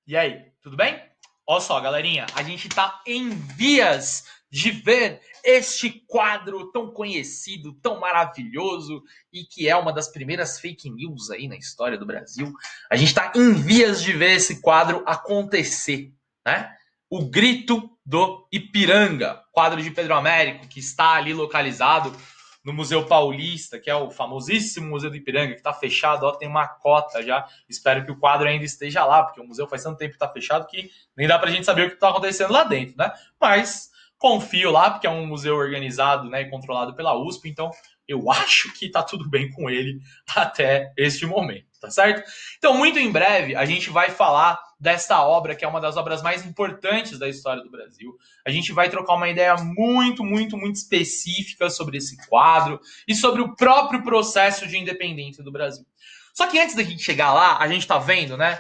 E aí, tudo bem? Olha só, galerinha, a gente tá em vias de ver este quadro tão conhecido, tão maravilhoso e que é uma das primeiras fake news aí na história do Brasil. A gente tá em vias de ver esse quadro acontecer, né? O Grito do Ipiranga, quadro de Pedro Américo, que está ali localizado no Museu Paulista, que é o famosíssimo Museu do Ipiranga, que está fechado, ó, tem uma cota já. Espero que o quadro ainda esteja lá, porque o museu faz tanto tempo que está fechado que nem dá para a gente saber o que está acontecendo lá dentro, né? Mas confio lá, porque é um museu organizado, né, e controlado pela USP, então eu acho que tá tudo bem com ele até este momento, tá certo? Então, muito em breve, a gente vai falar desta obra, que é uma das obras mais importantes da história do Brasil. A gente vai trocar uma ideia muito específica sobre esse quadro e sobre o próprio processo de independência do Brasil. Só que antes da gente chegar lá, a gente está vendo, né?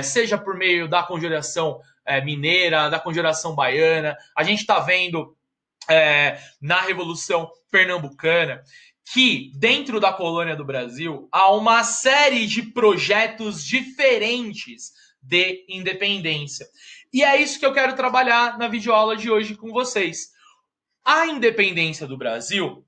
Seja por meio da conjuração mineira, da conjuração baiana, a gente está vendo na Revolução Pernambucana que dentro da colônia do Brasil há uma série de projetos diferentes de independência. E é isso que eu quero trabalhar na videoaula de hoje com vocês. A independência do Brasil,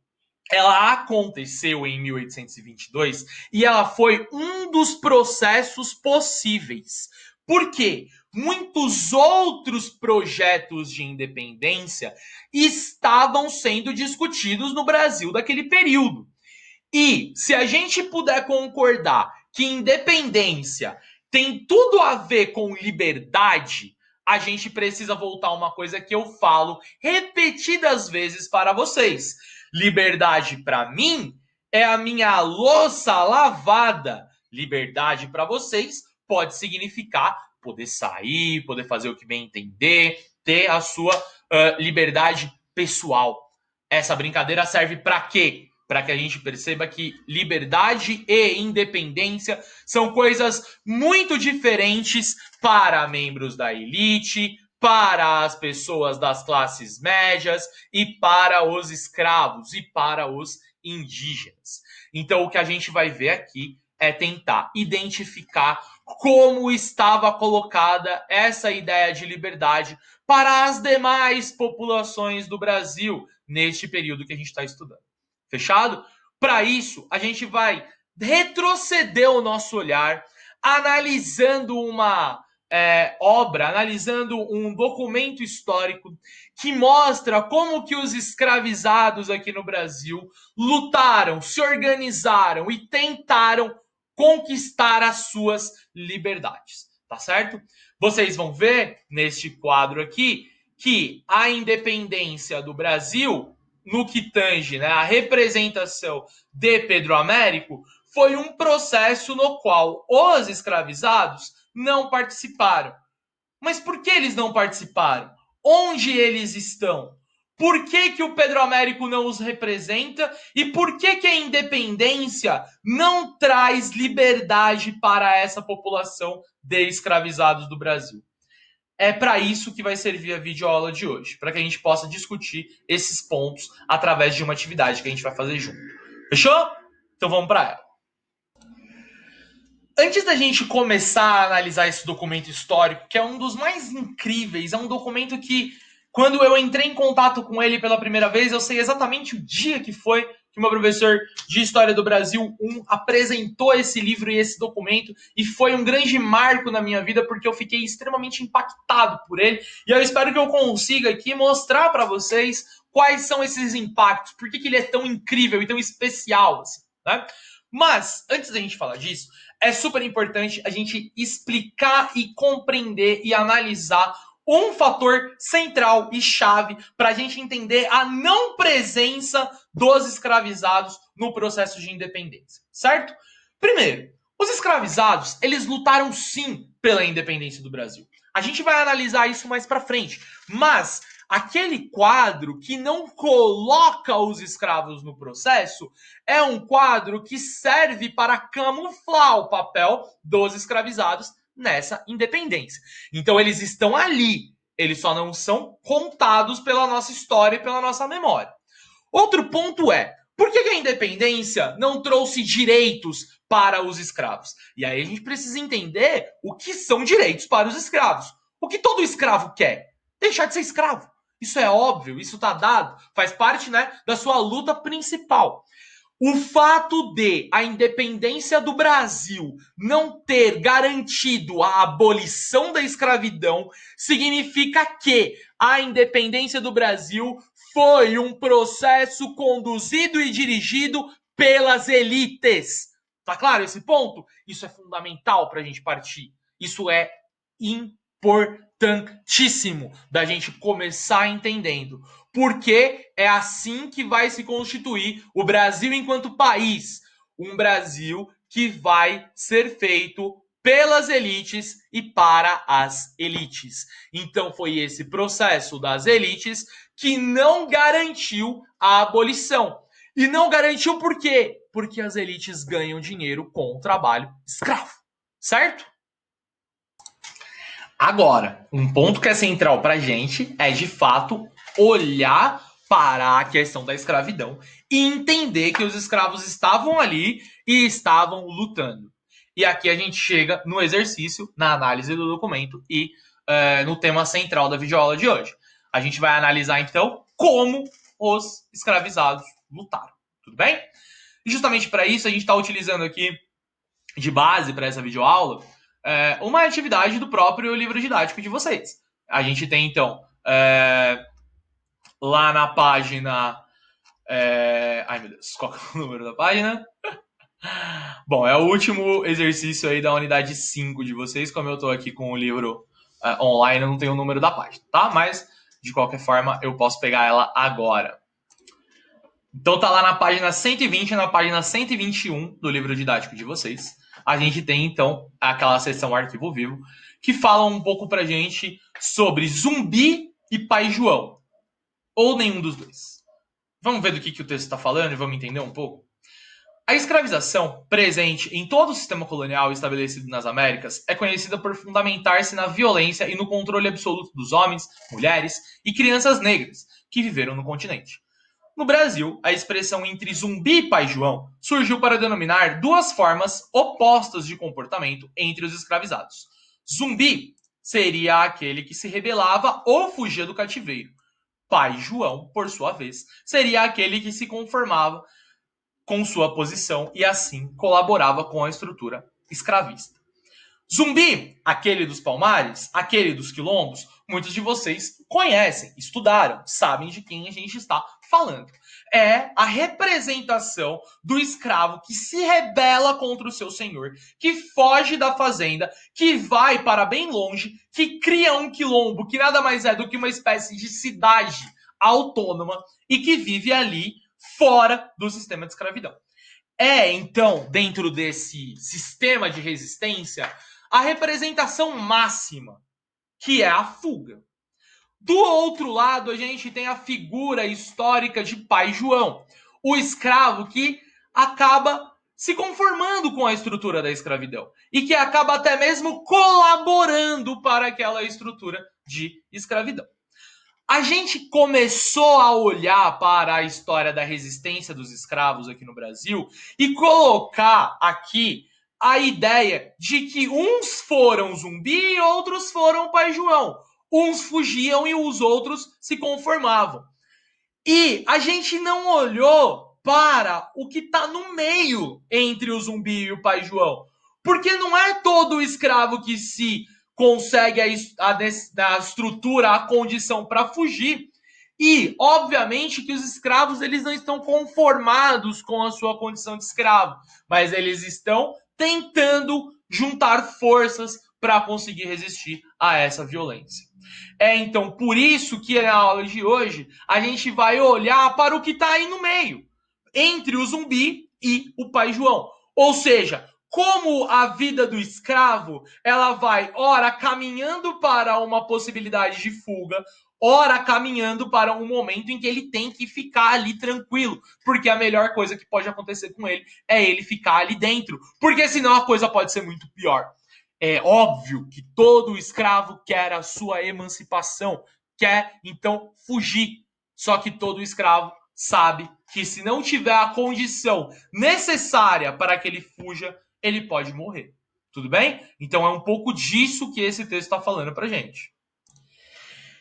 ela aconteceu em 1822 e ela foi um dos processos possíveis. Por quê? Muitos outros projetos de independência estavam sendo discutidos no Brasil daquele período. E se a gente puder concordar que independência tem tudo a ver com liberdade, a gente precisa voltar a uma coisa que eu falo repetidas vezes para vocês. Liberdade para mim é a minha louça lavada. Liberdade para vocês pode significar poder sair, poder fazer o que bem entender, ter a sua liberdade pessoal. Essa brincadeira serve para quê? Para que a gente perceba que liberdade e independência são coisas muito diferentes para membros da elite, para as pessoas das classes médias e para os escravos e para os indígenas. Então, o que a gente vai ver aqui é tentar identificar como estava colocada essa ideia de liberdade para as demais populações do Brasil neste período que a gente está estudando. Fechado? Para isso, a gente vai retroceder o nosso olhar, analisando uma obra, analisando um documento histórico que mostra como que os escravizados aqui no Brasil lutaram, se organizaram e tentaram conquistar as suas liberdades, tá certo? Vocês vão ver neste quadro aqui que a independência do Brasil, no que tange, né, a representação de Pedro Américo, foi um processo no qual os escravizados não participaram. Mas por que eles não participaram? Onde eles estão? Por que o Pedro Américo não os representa? E por que a independência não traz liberdade para essa população de escravizados do Brasil? É para isso que vai servir a videoaula de hoje, para que a gente possa discutir esses pontos através de uma atividade que a gente vai fazer junto. Fechou? Então vamos para ela. Antes da gente começar a analisar esse documento histórico, que é um dos mais incríveis, é um documento que, quando eu entrei em contato com ele pela primeira vez, eu sei exatamente o dia que foi que o meu professor de História do Brasil 1 apresentou esse livro e esse documento, e foi um grande marco na minha vida, porque eu fiquei extremamente impactado por ele, e eu espero que eu consiga aqui mostrar para vocês quais são esses impactos, por que ele é tão incrível e tão especial, assim, né? Mas, antes da gente falar disso, é super importante a gente explicar e compreender e analisar um fator central e chave para a gente entender a não presença dos escravizados no processo de independência, certo? Primeiro, os escravizados, eles lutaram sim pela independência do Brasil. A gente vai analisar isso mais para frente, mas aquele quadro que não coloca os escravos no processo é um quadro que serve para camuflar o papel dos escravizados nessa independência. Então eles estão ali, eles só não são contados pela nossa história e pela nossa memória. Outro ponto é, por que a independência não trouxe direitos para os escravos. E aí a gente precisa entender o que são direitos para os escravos. O que todo escravo quer? Deixar de ser escravo. Isso é óbvio, isso está dado, faz parte, né, da sua luta principal. O fato de a independência do Brasil não ter garantido a abolição da escravidão significa que a independência do Brasil foi um processo conduzido e dirigido pelas elites. Tá claro esse ponto? Isso é fundamental para a gente partir. Isso é importantíssimo da gente começar entendendo. Porque é assim que vai se constituir o Brasil enquanto país. Um Brasil que vai ser feito pelas elites e para as elites. Então foi esse processo das elites que não garantiu a abolição. E não garantiu por quê? Porque as elites ganham dinheiro com o trabalho escravo. Certo? Agora, um ponto que é central para a gente é, de fato, olhar para a questão da escravidão e entender que os escravos estavam ali e estavam lutando. E aqui a gente chega no exercício, na análise do documento e no tema central da videoaula de hoje. A gente vai analisar, então, como os escravizados lutaram. Tudo bem? E justamente para isso, a gente está utilizando aqui de base para essa videoaula uma atividade do próprio livro didático de vocês. A gente tem, então, lá na página... ai, meu Deus, qual é o número da página? Bom, é o último exercício aí da unidade 5 de vocês. Como eu estou aqui com o livro online, eu não tenho o número da página, tá? Mas, de qualquer forma, eu posso pegar ela agora. Então tá lá na página 120 e na página 121 do livro didático de vocês. A gente tem, então, aquela seção Arquivo Vivo, que fala um pouco pra gente sobre Zumbi e Pai João. Ou nenhum dos dois. Vamos ver do que o texto está falando e vamos entender um pouco? A escravização, presente em todo o sistema colonial estabelecido nas Américas, é conhecida por fundamentar-se na violência e no controle absoluto dos homens, mulheres e crianças negras que viveram no continente. No Brasil, a expressão entre zumbi e pai João surgiu para denominar duas formas opostas de comportamento entre os escravizados. Zumbi seria aquele que se rebelava ou fugia do cativeiro. Pai João, por sua vez, seria aquele que se conformava com sua posição e assim colaborava com a estrutura escravista. Zumbi, aquele dos Palmares, aquele dos Quilombos, muitos de vocês conhecem, estudaram, sabem de quem a gente está falando. É a representação do escravo que se rebela contra o seu senhor, que foge da fazenda, que vai para bem longe, que cria um quilombo, que nada mais é do que uma espécie de cidade autônoma e que vive ali fora do sistema de escravidão. É, então, dentro desse sistema de resistência, a representação máxima, que é a fuga. Do outro lado, a gente tem a figura histórica de Pai João, o escravo que acaba se conformando com a estrutura da escravidão e que acaba até mesmo colaborando para aquela estrutura de escravidão. A gente começou a olhar para a história da resistência dos escravos aqui no Brasil e colocar aqui a ideia de que uns foram zumbi e outros foram Pai João. Uns fugiam e os outros se conformavam. E a gente não olhou para o que está no meio entre o zumbi e o Pai João. Porque não é todo escravo que se consegue a estrutura, a condição para fugir. E, obviamente, que os escravos eles não estão conformados com a sua condição de escravo, mas eles estão tentando juntar forças para conseguir resistir a essa violência. É então por isso que na aula de hoje a gente vai olhar para o que está aí no meio, entre o zumbi e o Pai João. Ou seja, como a vida do escravo ela vai, ora, caminhando para uma possibilidade de fuga, ora, caminhando para um momento em que ele tem que ficar ali tranquilo, porque a melhor coisa que pode acontecer com ele é ele ficar ali dentro, porque senão a coisa pode ser muito pior. É óbvio que todo escravo quer a sua emancipação, quer então fugir. Só que todo escravo sabe que se não tiver a condição necessária para que ele fuja, ele pode morrer. Tudo bem? Então é um pouco disso que esse texto está falando pra gente.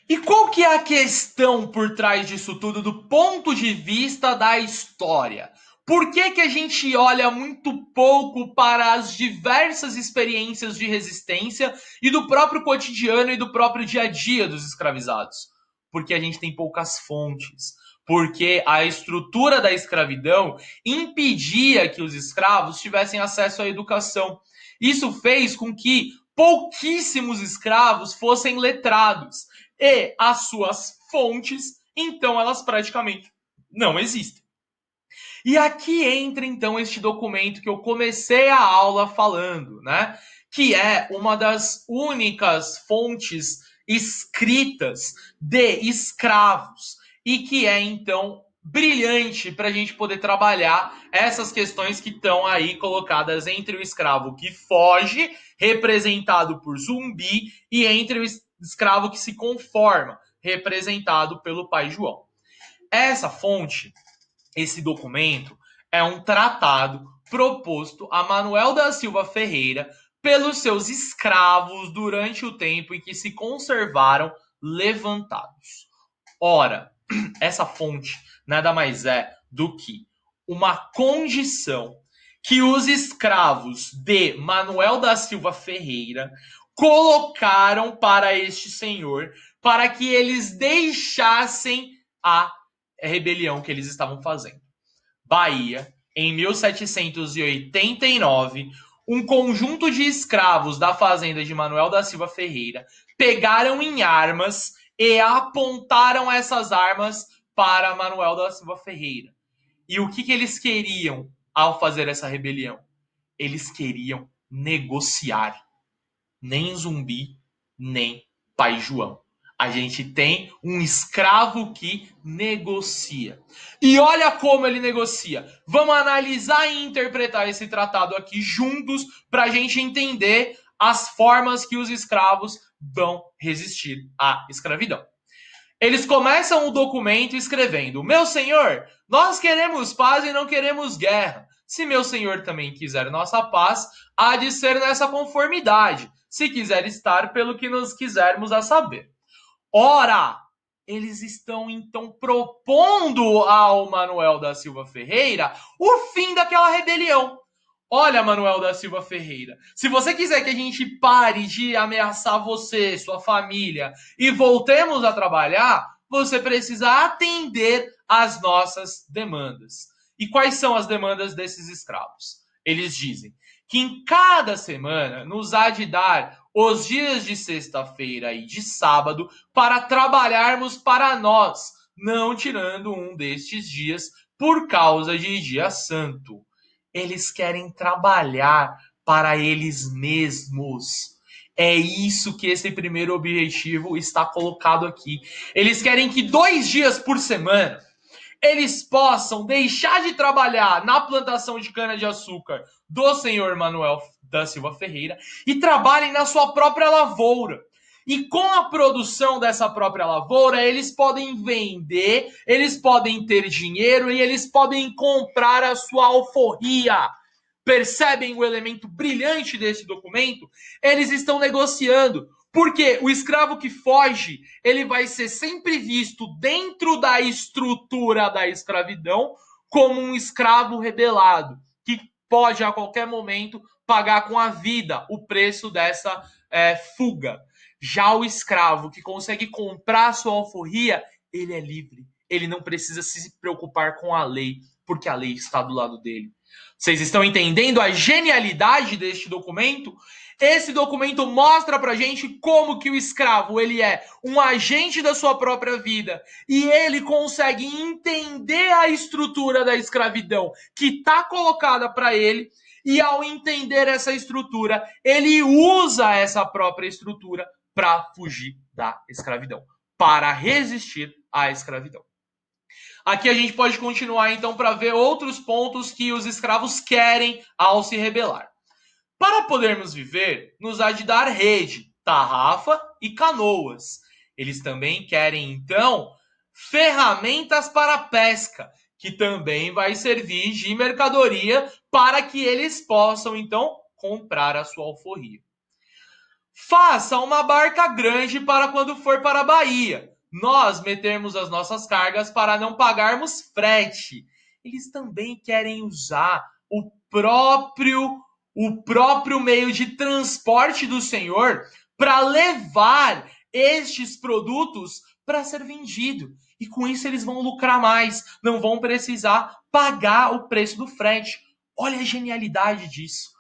E qual que é a questão por trás disso tudo do ponto de vista da história? Por que a gente olha muito pouco para as diversas experiências de resistência e do próprio cotidiano e do próprio dia a dia dos escravizados? Porque a gente tem poucas fontes. Porque a estrutura da escravidão impedia que os escravos tivessem acesso à educação. Isso fez com que pouquíssimos escravos fossem letrados. E as suas fontes, então elas praticamente não existem. E aqui entra então este documento que eu comecei a aula falando, né? Que é uma das únicas fontes escritas de escravos e que é então brilhante para a gente poder trabalhar essas questões que estão aí colocadas entre o escravo que foge, representado por Zumbi, e entre o escravo que se conforma, representado pelo pai João. Essa fonte, esse documento, é um tratado proposto a Manuel da Silva Ferreira pelos seus escravos durante o tempo em que se conservaram levantados. Ora, essa fonte nada mais é do que uma condição que os escravos de Manuel da Silva Ferreira colocaram para este senhor para que eles deixassem a rebelião que eles estavam fazendo. Bahia, em 1789, um conjunto de escravos da fazenda de Manuel da Silva Ferreira pegaram em armas e apontaram essas armas para Manuel da Silva Ferreira. E o que eles queriam ao fazer essa rebelião? Eles queriam negociar. Nem Zumbi, nem Pai João. A gente tem um escravo que negocia. E olha como ele negocia. Vamos analisar e interpretar esse tratado aqui juntos para a gente entender as formas que os escravos vão resistir à escravidão. Eles começam o documento escrevendo: meu senhor, nós queremos paz e não queremos guerra. Se meu senhor também quiser nossa paz, há de ser nessa conformidade, se quiser estar pelo que nos quisermos a saber. Ora, eles estão então propondo ao Manuel da Silva Ferreira o fim daquela rebelião. Olha, Manuel da Silva Ferreira, se você quiser que a gente pare de ameaçar você, sua família, e voltemos a trabalhar, você precisa atender às nossas demandas. E quais são as demandas desses escravos? Eles dizem que em cada semana nos há de dar os dias de sexta-feira e de sábado para trabalharmos para nós, não tirando um destes dias por causa de dia santo. Eles querem trabalhar para eles mesmos. É isso que esse primeiro objetivo está colocado aqui. Eles querem que 2 dias por semana eles possam deixar de trabalhar na plantação de cana-de-açúcar do senhor Manuel da Silva Ferreira e trabalhem na sua própria lavoura. E com a produção dessa própria lavoura, eles podem vender, eles podem ter dinheiro e eles podem comprar a sua alforria. Percebem o elemento brilhante desse documento? Eles estão negociando. Porque o escravo que foge, ele vai ser sempre visto dentro da estrutura da escravidão como um escravo rebelado, que pode a qualquer momento pagar com a vida o preço dessa fuga. Já o escravo que consegue comprar sua alforria, ele é livre. Ele não precisa se preocupar com a lei, porque a lei está do lado dele. Vocês estão entendendo a genialidade deste documento? Esse documento mostra pra gente como que o escravo ele é um agente da sua própria vida e ele consegue entender a estrutura da escravidão que está colocada para ele, e ao entender essa estrutura, ele usa essa própria estrutura para fugir da escravidão, para resistir à escravidão. Aqui a gente pode continuar então para ver outros pontos que os escravos querem ao se rebelar. Para podermos viver, nos há de dar rede, tarrafa e canoas. Eles também querem então ferramentas para pesca, que também vai servir de mercadoria para que eles possam, então, comprar a sua alforria. Faça uma barca grande para quando for para a Bahia. Nós metermos as nossas cargas para não pagarmos frete. Eles também querem usar o próprio meio de transporte do Senhor para levar estes produtos para ser vendido. E com isso eles vão lucrar mais, não vão precisar pagar o preço do frete. Olha a genialidade disso.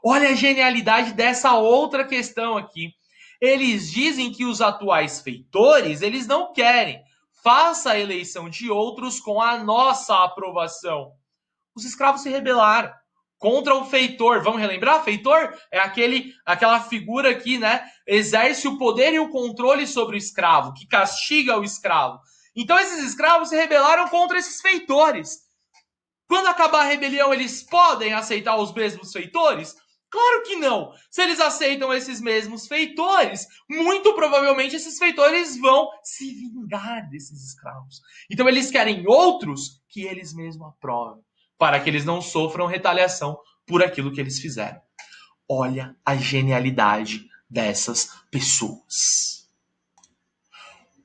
Olha a genialidade dessa outra questão aqui. Eles dizem que os atuais feitores, eles não querem. Faça a eleição de outros com a nossa aprovação. Os escravos se rebelaram contra o feitor. Vamos relembrar? Feitor é aquela figura que, né, exerce o poder e o controle sobre o escravo, que castiga o escravo. Então esses escravos se rebelaram contra esses feitores. Quando acabar a rebelião, eles podem aceitar os mesmos feitores? Claro que não. Se eles aceitam esses mesmos feitores, muito provavelmente esses feitores vão se vingar desses escravos. Então eles querem outros que eles mesmos aprovem, para que eles não sofram retaliação por aquilo que eles fizeram. Olha a genialidade dessas pessoas.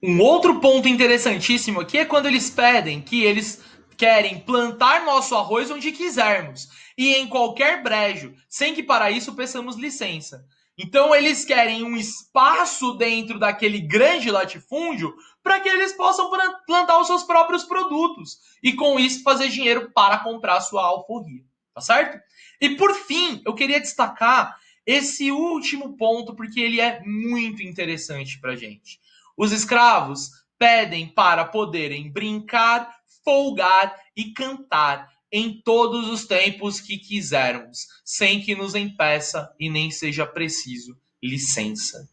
Um outro ponto interessantíssimo aqui é quando eles pedem que eles querem plantar nosso arroz onde quisermos e em qualquer brejo, sem que para isso peçamos licença. Então eles querem um espaço dentro daquele grande latifúndio para que eles possam plantar os seus próprios produtos e com isso fazer dinheiro para comprar a sua alforria, tá certo? E por fim, eu queria destacar esse último ponto porque ele é muito interessante para a gente. Os escravos pedem para poderem brincar, folgar e cantar em todos os tempos que quisermos, sem que nos impeça e nem seja preciso licença.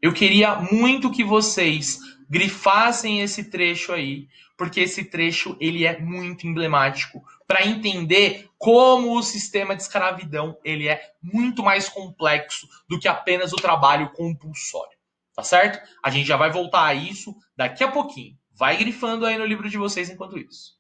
Eu queria muito que vocês grifassem esse trecho aí, porque esse trecho ele é muito emblemático para entender como o sistema de escravidão ele é muito mais complexo do que apenas o trabalho compulsório. Tá certo? A gente já vai voltar a isso daqui a pouquinho. Vai grifando aí no livro de vocês enquanto isso.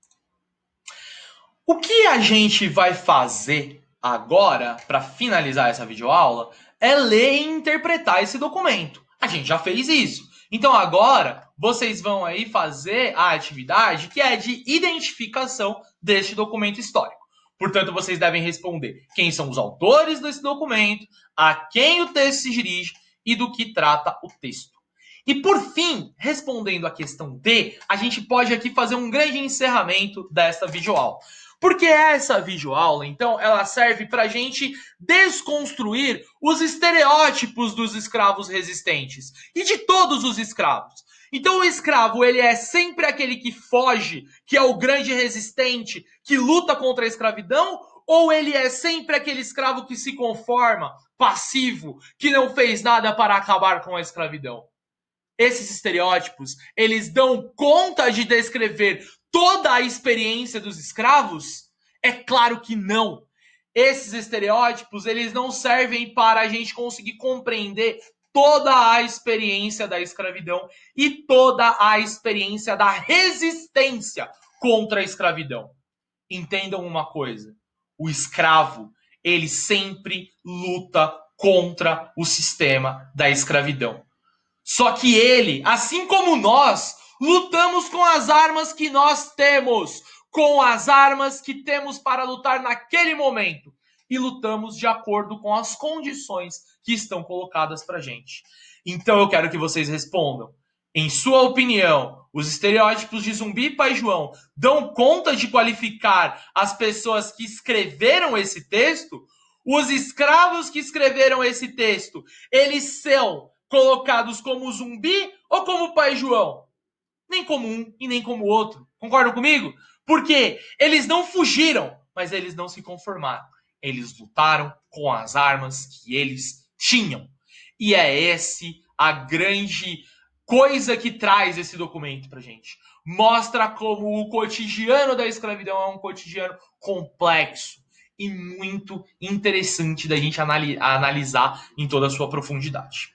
O que a gente vai fazer agora, para finalizar essa videoaula, é ler e interpretar esse documento. A gente já fez isso. Então agora, vocês vão aí fazer a atividade que é de identificação deste documento histórico. Portanto, vocês devem responder quem são os autores desse documento, a quem o texto se dirige e do que trata o texto. E por fim, respondendo a questão D, a gente pode aqui fazer um grande encerramento desta videoaula. Porque essa videoaula, então, ela serve para a gente desconstruir os estereótipos dos escravos resistentes e de todos os escravos. Então o escravo, ele é sempre aquele que foge, que é o grande resistente, que luta contra a escravidão, ou ele é sempre aquele escravo que se conforma, passivo, que não fez nada para acabar com a escravidão? Esses estereótipos, eles dão conta de descrever toda a experiência dos escravos? É claro que não. Esses estereótipos, eles não servem para a gente conseguir compreender toda a experiência da escravidão e toda a experiência da resistência contra a escravidão. Entendam uma coisa: o escravo, ele sempre luta contra o sistema da escravidão. Só que ele, assim como nós, lutamos com as armas que nós temos, com as armas que temos para lutar naquele momento. E lutamos de acordo com as condições que estão colocadas para gente. Então eu quero que vocês respondam. Em sua opinião, os estereótipos de Zumbi e Pai João dão conta de qualificar as pessoas que escreveram esse texto? Os escravos que escreveram esse texto, eles são colocados como Zumbi ou como Pai João? Nem como um e nem como o outro. Concordam comigo? Porque eles não fugiram, mas eles não se conformaram. Eles lutaram com as armas que eles tinham. E é esse a grande coisa que traz esse documento pra gente. Mostra como o cotidiano da escravidão é um cotidiano complexo e muito interessante da gente analisar em toda a sua profundidade.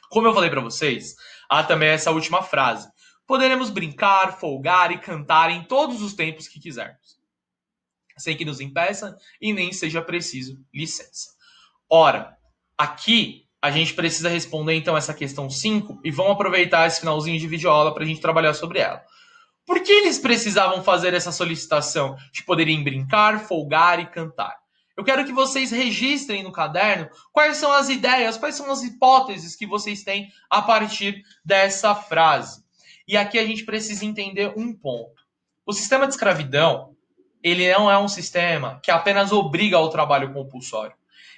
Como eu falei para vocês, há também essa última frase. poderemos brincar, folgar e cantar em todos os tempos que quisermos, sem que nos impeça e nem seja preciso licença. Ora, aqui a gente precisa responder então essa questão 5 e vamos aproveitar esse finalzinho de videoaula para a gente trabalhar sobre ela. Por que eles precisavam fazer essa solicitação de poderem brincar, folgar e cantar? Eu quero que vocês registrem no caderno quais são as ideias, quais são as hipóteses que vocês têm a partir dessa frase. E aqui a gente precisa entender um ponto. O sistema de escravidão, ele não é um sistema que apenas obriga ao trabalho compulsório.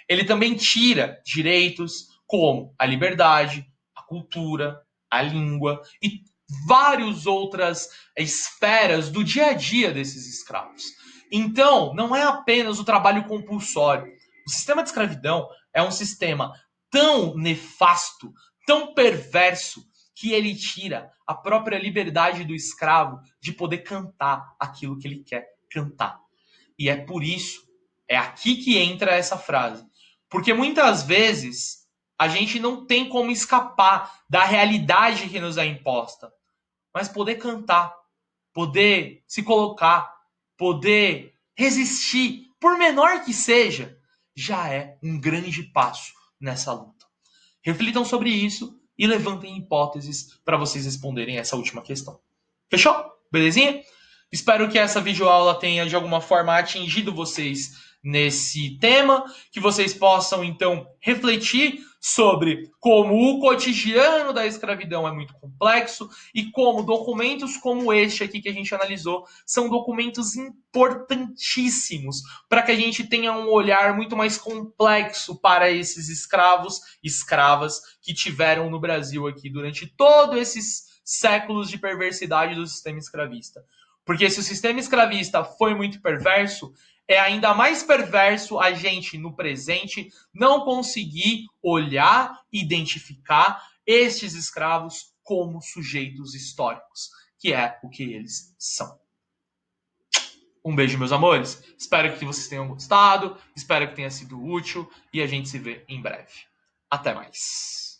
Ele também tira direitos como a liberdade, a cultura, a língua e várias outras esferas do dia a dia desses escravos. Então, não é apenas o trabalho compulsório. O sistema de escravidão é um sistema tão nefasto, tão perverso, que ele tira a própria liberdade do escravo de poder cantar aquilo que ele quer cantar. E é por isso, é aqui que entra essa frase. Porque muitas vezes a gente não tem como escapar da realidade que nos é imposta. Mas poder cantar, poder se colocar, poder resistir, por menor que seja, já é um grande passo nessa luta. Reflitam sobre isso e levantem hipóteses para vocês responderem essa última questão. Fechou? Belezinha? Espero que essa videoaula tenha de alguma forma atingido vocês nesse tema, que vocês possam então refletir sobre como o cotidiano da escravidão é muito complexo e como documentos como este aqui que a gente analisou são documentos importantíssimos para que a gente tenha um olhar muito mais complexo para esses escravos e escravas que tiveram no Brasil aqui durante todos esses séculos de perversidade do sistema escravista. Porque se o sistema escravista foi muito perverso, é ainda mais perverso a gente, no presente, não conseguir olhar, identificar estes escravos como sujeitos históricos, que é o que eles são. Um beijo, meus amores. Espero que vocês tenham gostado, espero que tenha sido útil e a gente se vê em breve. Até mais.